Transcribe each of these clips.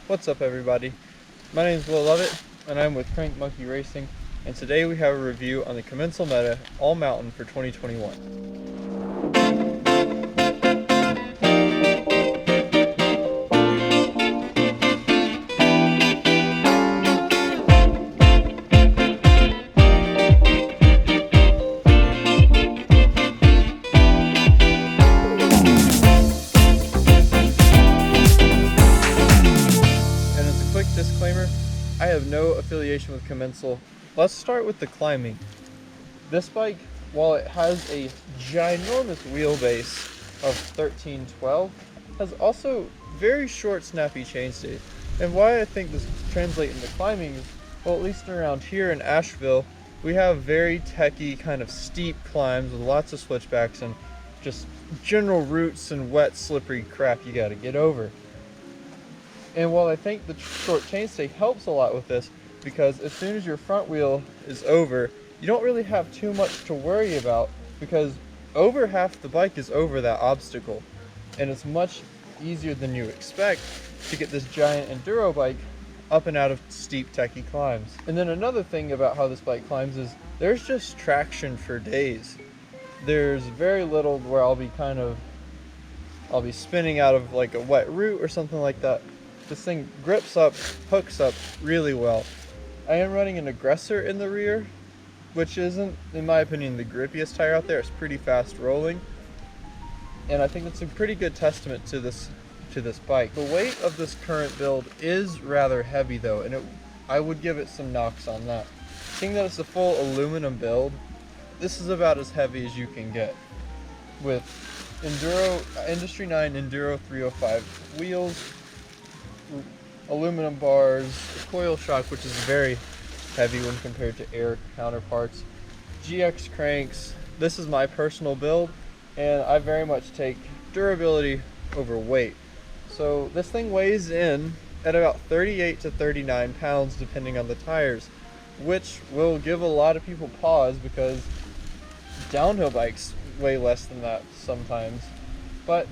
What's up everybody? My name is Will Lovett and I'm with Crank Monkey Racing, and today we have a review on the Commencal Meta All Mountain for 2021. And as a quick disclaimer, I have no affiliation with Commencal. Let's start with the climbing. This bike, while it has a ginormous wheelbase of 1312, has also very short snappy chainstays. And why I think this translates into climbing is, well, at least around here in Asheville, we have very techy kind of steep climbs with lots of switchbacks and just general roots and wet slippery crap you gotta get over. And while I think the short chainstay helps a lot with this, because as soon as your front wheel is over, you don't really have too much to worry about, because over half the bike is over that obstacle. And it's much easier than you expect to get this giant enduro bike up and out of steep techy climbs. And then another thing about how this bike climbs is there's just traction for days. There's very little where I'll be spinning out of like a wet root or something like that. This thing grips up, hooks up really well. I am running an aggressor in the rear, which isn't, in my opinion, the grippiest tire out there. It's pretty fast rolling, and I think that's a pretty good testament to this bike. The weight of this current build is rather heavy though, and I would give it some knocks on that. Seeing that it's a full aluminum build, this is about as heavy as you can get. With Industry 9 Enduro 305 wheels, aluminum bars, coil shock, which is very heavy when compared to air counterparts, GX cranks. This is my personal build, and I very much take durability over weight. So this thing weighs in at about 38 to 39 pounds depending on the tires, which will give a lot of people pause because downhill bikes weigh less than that sometimes. But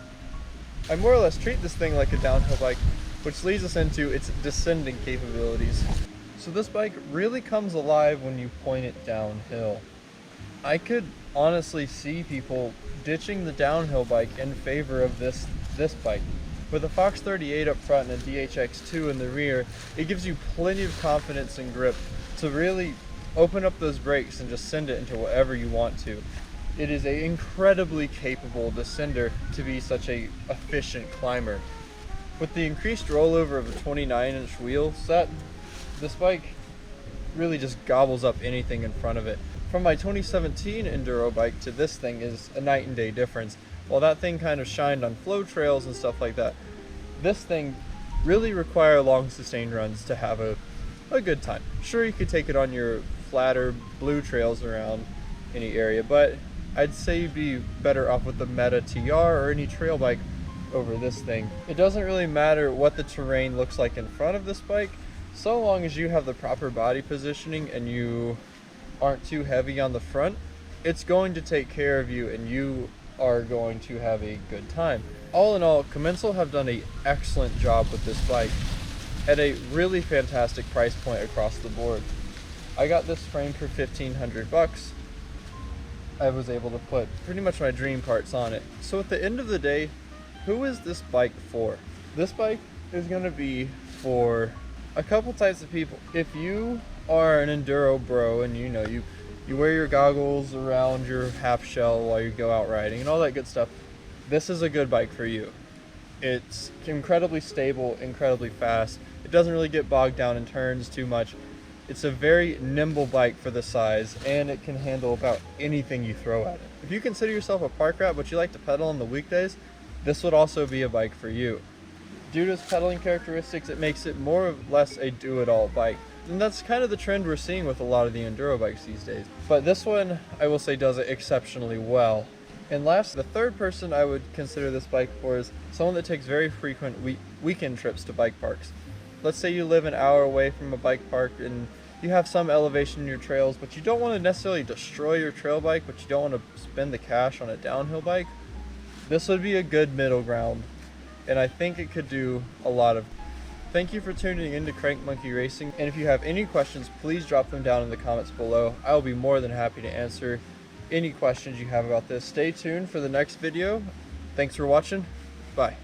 I more or less treat this thing like a downhill bike, which leads us into its descending capabilities. So this bike really comes alive when you point it downhill. I could honestly see people ditching the downhill bike in favor of this bike. With a Fox 38 up front and a DHX2 in the rear, it gives you plenty of confidence and grip to really open up those brakes and just send it into whatever you want to. It is an incredibly capable descender to be such an efficient climber. With the increased rollover of a 29-inch wheel set, this bike really just gobbles up anything in front of it. From my 2017 enduro bike to this thing is a night and day difference. While that thing kind of shined on flow trails and stuff like that, this thing really requires long sustained runs to have a good time. Sure, you could take it on your flatter blue trails around any area, but I'd say you'd be better off with the Meta TR or any trail bike over this thing. It doesn't really matter what the terrain looks like in front of this bike, so long as you have the proper body positioning and you aren't too heavy on the front, it's going to take care of you and you are going to have a good time. All in all, Commencal have done an excellent job with this bike at a really fantastic price point across the board. I got this frame for $1,500. I was able to put pretty much my dream parts on it. So at the end of the day, who is this bike for? This bike is going to be for a couple types of people. If you are an enduro bro and you wear your goggles around your half shell while you go out riding and all that good stuff, this is a good bike for you. It's incredibly stable, incredibly fast. It doesn't really get bogged down in turns too much. It's a very nimble bike for the size, and it can handle about anything you throw at it. If you consider yourself a park rat but you like to pedal on the weekdays, this would also be a bike for you. Due to its pedaling characteristics, it makes it more or less a do-it-all bike. And that's kind of the trend we're seeing with a lot of the enduro bikes these days. But this one, I will say, does it exceptionally well. And last, the third person I would consider this bike for is someone that takes very frequent weekend trips to bike parks. Let's say you live an hour away from a bike park and you have some elevation in your trails, but you don't want to necessarily destroy your trail bike, but you don't want to spend the cash on a downhill bike. This would be a good middle ground, and I think it could do a lot of Thank you for tuning in to Crank Monkey Racing, and if you have any questions, please drop them down in the comments below. I will be more than happy to answer any questions you have about this. Stay tuned for the next video. Thanks for watching. Bye.